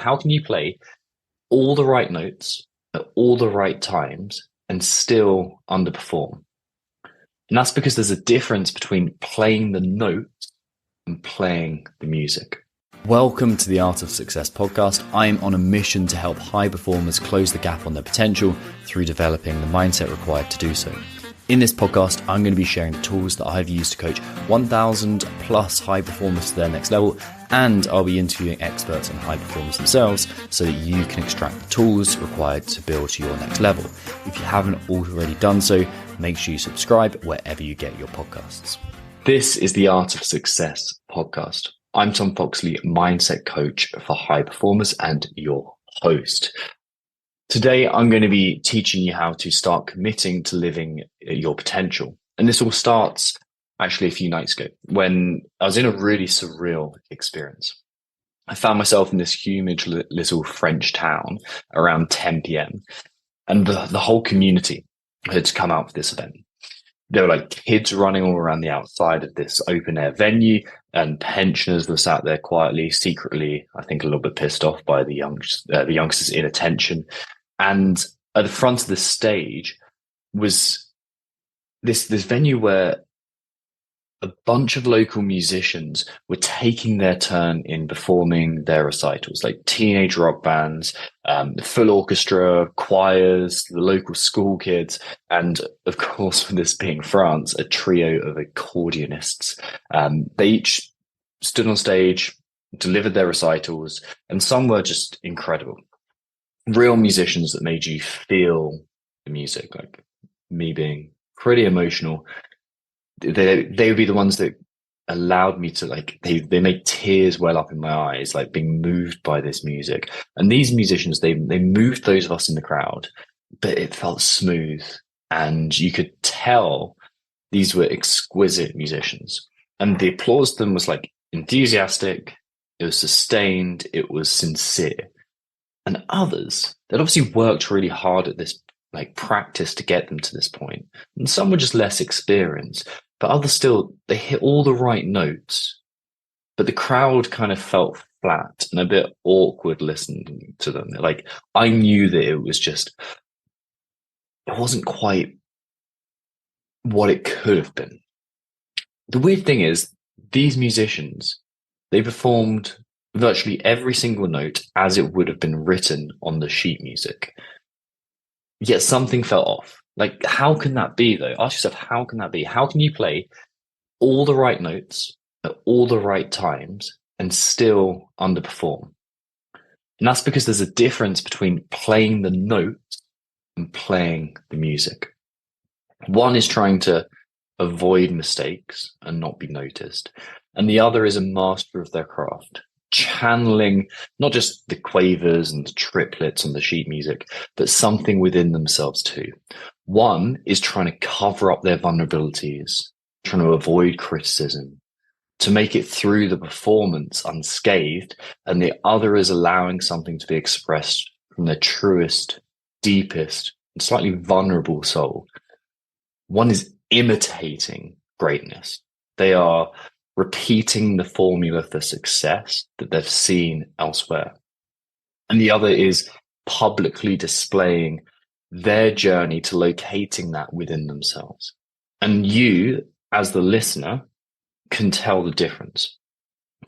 how can you play all the right notes at all the right times and still underperform? And that's because there's a difference between playing the notes and playing the music. Welcome to the Art of Success podcast. I'm on a mission to help high performers close the gap on their potential through developing the mindset required to do so. In this podcast, I'm going to be sharing the tools that I've used to coach 1,000 plus high performers to their next level, and I'll be interviewing experts and high performers themselves so that you can extract the tools required to build to your next level. If you haven't already done so, make sure you subscribe wherever you get your podcasts. This is the Art of Success podcast. I'm Tom Foxley, mindset coach for high performers and your host. Today, I'm going to be teaching you how to start committing to living your potential. And this all starts actually a few nights ago when I was in a really surreal experience. I found myself in this huge little French town around 10 p.m. and the whole community had come out for this event. There were like kids running all around the outside of this open air venue, and pensioners were sat there quietly, secretly, I think a little bit pissed off by the youngsters' inattention. And at the front of the stage was this venue where a bunch of local musicians were taking their turn in performing their recitals, like teenage rock bands, full orchestra, choirs, the local school kids, and of course, with this being France, a trio of accordionists. They each stood on stage, delivered their recitals, and some were just incredible. Real musicians that made you feel the music, like me being pretty emotional. They would be the ones that allowed me to, like, they made tears well up in my eyes, like being moved by this music. And these musicians, they moved those of us in the crowd, but it felt smooth. And you could tell these were exquisite musicians. And the applause to them was like enthusiastic, it was sustained, it was sincere. And others that obviously worked really hard at this, like practice to get them to this point. And some were just less experienced. But others still, they hit all the right notes, but the crowd kind of felt flat and a bit awkward listening to them. Like, I knew that it wasn't quite what it could have been. The weird thing is, these musicians, they performed virtually every single note as it would have been written on the sheet music. Yet something felt off. Like, how can that be, though? Ask yourself, how can that be? How can you play all the right notes at all the right times and still underperform? And that's because there's a difference between playing the notes and playing the music. One is trying to avoid mistakes and not be noticed. And the other is a master of their craft, channeling not just the quavers and the triplets on the sheet music, but something within themselves too. One is trying to cover up their vulnerabilities, trying to avoid criticism, to make it through the performance unscathed, and the other is allowing something to be expressed from their truest, deepest, and slightly vulnerable soul. One is imitating greatness. They are repeating the formula for success that they've seen elsewhere. And the other is publicly displaying their journey to locating that within themselves. And you, as the listener, can tell the difference.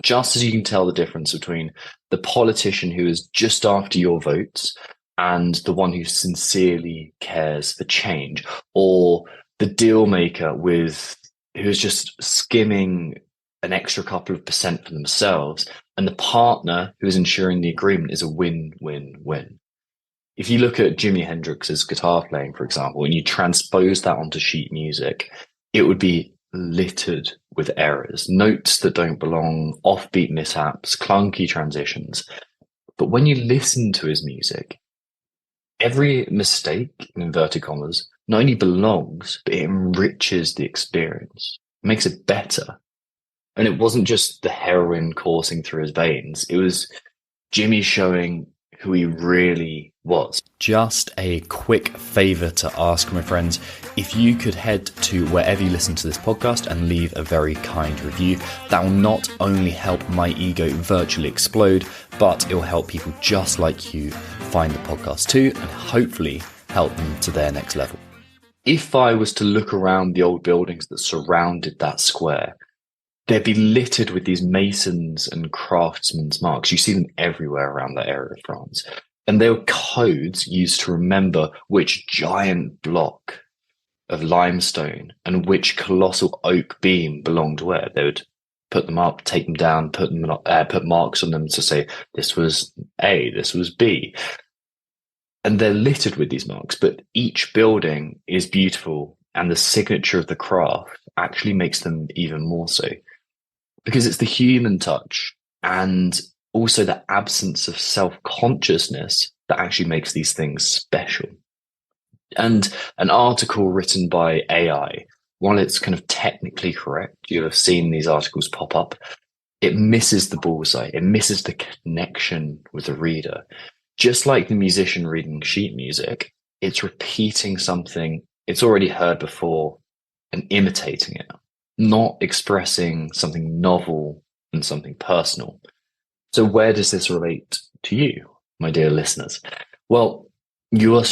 Just as you can tell the difference between the politician who is just after your votes and the one who sincerely cares for change, or the deal maker who's just skimming an extra couple of percent for themselves, and the partner who is ensuring the agreement is a win-win-win. If you look at Jimi Hendrix's guitar playing, for example, and you transpose that onto sheet music, it would be littered with errors, notes that don't belong, offbeat mishaps, clunky transitions. But when you listen to his music, every mistake, in inverted commas, not only belongs, but it enriches the experience, makes it better. And it wasn't just the heroin coursing through his veins. It was Jimmy showing who he really was. Just a quick favor to ask, my friends. If you could head to wherever you listen to this podcast and leave a very kind review, that will not only help my ego virtually explode, but it will help people just like you find the podcast too, and hopefully help them to their next level. If I was to look around the old buildings that surrounded that square, they'd be littered with these masons and craftsmen's marks. You see them everywhere around that area of France. And they were codes used to remember which giant block of limestone and which colossal oak beam belonged where. They would put them up, take them down, put marks on them to say this was A, this was B. And they're littered with these marks, but each building is beautiful, and the signature of the craft actually makes them even more so. Because it's the human touch and also the absence of self-consciousness that actually makes these things special. And an article written by AI, while it's kind of technically correct, you'll have seen these articles pop up, it misses the bullseye. It misses the connection with the reader. Just like the musician reading sheet music, it's repeating something it's already heard before and imitating it, not expressing something novel and something personal. So where does this relate to you, my dear listeners? Well, I'm going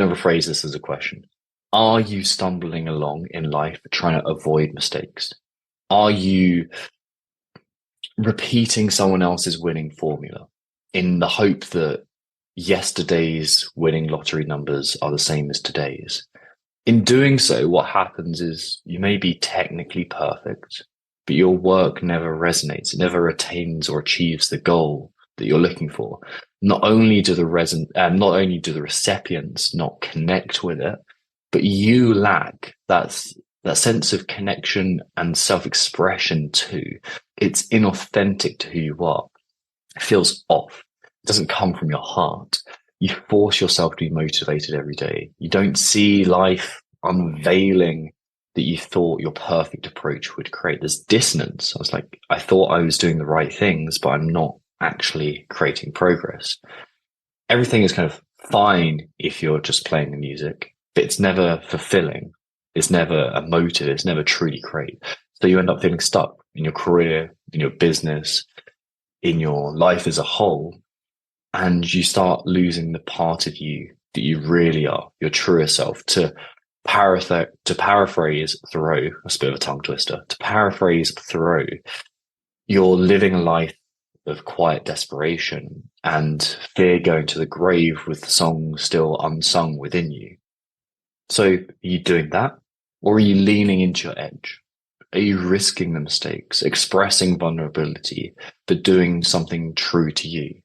to rephrase this as a question. Are you stumbling along in life trying to avoid mistakes? Are you repeating someone else's winning formula in the hope that yesterday's winning lottery numbers are the same as today's? In doing so, what happens is you may be technically perfect, but your work never resonates. It never attains or achieves the goal that you're looking for. Not only do the recipients not connect with it, but you lack that sense of connection and self-expression too. It's inauthentic to who you are. It feels off. It doesn't come from your heart. You force yourself to be motivated every day. You don't see life unveiling that you thought your perfect approach would create. There's dissonance. I thought I was doing the right things, but I'm not actually creating progress. Everything is kind of fine if you're just playing the music, but it's never fulfilling. It's never emotive. It's never truly great. So you end up feeling stuck in your career, in your business, in your life as a whole. And you start losing the part of you that you really are, your truer self. To paraphrase Thoreau, that's a bit of a tongue twister. To paraphrase Thoreau, you're living a life of quiet desperation and fear going to the grave with the song still unsung within you. So are you doing that? Or are you leaning into your edge? Are you risking the mistakes, expressing vulnerability, but doing something true to you?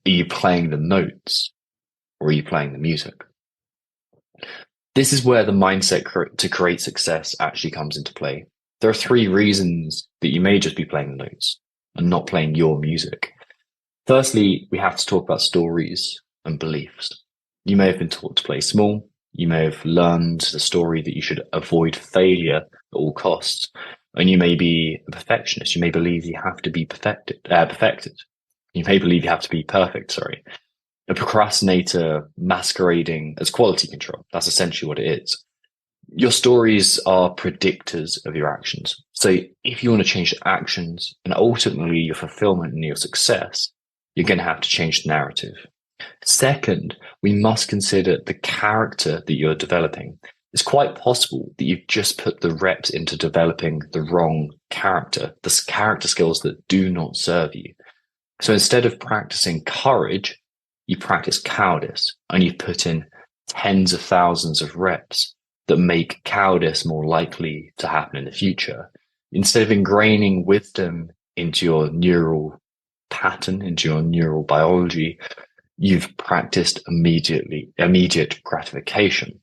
Are you playing the notes, or are you playing the music? This is where the mindset to create success actually comes into play. There are 3 reasons that you may just be playing the notes and not playing your music. Firstly, we have to talk about stories and beliefs. You may have been taught to play small. You may have learned the story that you should avoid failure at all costs. And you may be a perfectionist. You may believe you have to be perfected. You may believe you have to be perfect, A procrastinator masquerading as quality control. That's essentially what it is. Your stories are predictors of your actions. So if you want to change actions and ultimately your fulfillment and your success, you're going to have to change the narrative. Second, we must consider the character that you're developing. It's quite possible that you've just put the reps into developing the wrong character, the character skills that do not serve you. So instead of practicing courage, you practice cowardice, and you put in tens of thousands of reps that make cowardice more likely to happen in the future. Instead of ingraining wisdom into your neural pattern, into your neural biology, you've practiced immediate gratification.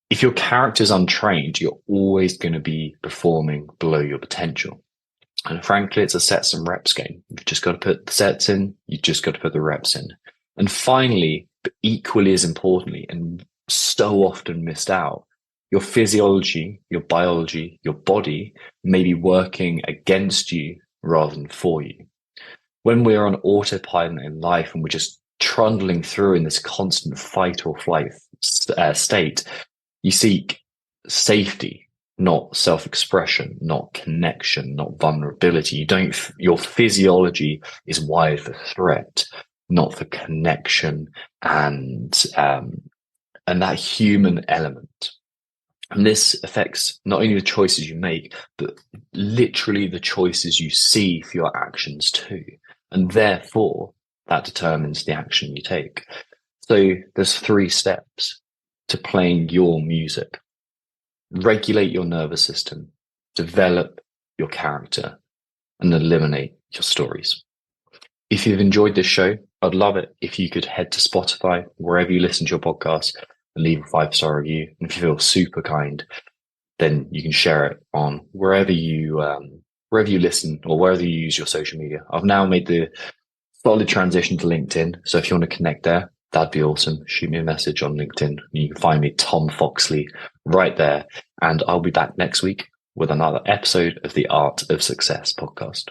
If your character is untrained, you're always going to be performing below your potential. And frankly, it's a sets and reps game. You've just got to put the sets in. You've just got to put the reps in. And finally, but equally as importantly, and so often missed out, your physiology, your biology, your body may be working against you rather than for you. When we're on autopilot in life and we're just trundling through in this constant fight or flight state, you seek safety, not self-expression, not connection, not vulnerability. Your physiology is wired for threat, not for connection and that human element. And this affects not only the choices you make, but literally the choices you see for your actions too. And therefore, that determines the action you take. So there's 3 steps to playing your music. Regulate your nervous system, develop your character, and eliminate your stories. If you've enjoyed this show, I'd love it if you could head to Spotify, wherever you listen to your podcast, and leave a 5-star review. And if you feel super kind, then you can share it on wherever you listen or wherever you use your social media. I've now made the solid transition to LinkedIn. So if you want to connect there, that'd be awesome. Shoot me a message on LinkedIn. You can find me, Tom Foxley, right there. And I'll be back next week with another episode of the Art of Success podcast.